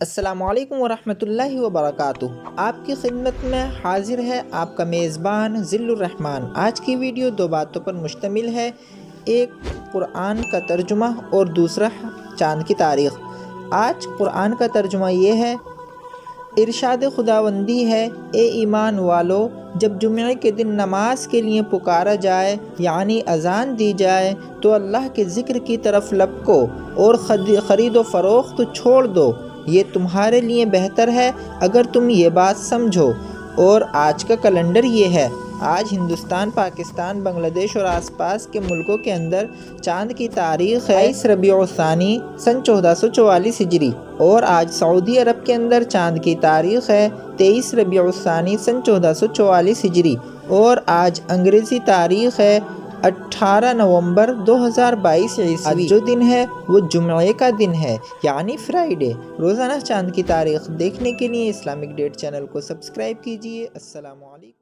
السلام علیکم ورحمۃ اللہ وبرکاتہ۔ آپ کی خدمت میں حاضر ہے آپ کا میزبان ذل الرحمن۔ آج کی ویڈیو دو باتوں پر مشتمل ہے، ایک قرآن کا ترجمہ اور دوسرا چاند کی تاریخ۔ آج قرآن کا ترجمہ یہ ہے، ارشاد خداوندی ہے، اے ایمان والو، جب جمعے کے دن نماز کے لیے پکارا جائے یعنی اذان دی جائے تو اللہ کے ذکر کی طرف لپکو اور خرید و فروخت چھوڑ دو، یہ تمہارے لیے بہتر ہے اگر تم یہ بات سمجھو۔ اور آج کا کیلنڈر یہ ہے، آج ہندوستان، پاکستان، بنگلہ دیش اور آس پاس کے ملکوں کے اندر چاند کی تاریخ ہے 22 ربیع الثانی سن 1444 ہجری، اور آج سعودی عرب کے اندر چاند کی تاریخ ہے 23 ربیع الثانی سن 1444 ہجری، اور آج انگریزی تاریخ ہے 18 نومبر 2022 عیسوی۔ آج جو دن ہے وہ جمعے کا دن ہے یعنی فرائیڈے۔ روزانہ چاند کی تاریخ دیکھنے کے لیے اسلامک ڈیٹ چینل کو سبسکرائب کیجیے۔ السلام علیکم۔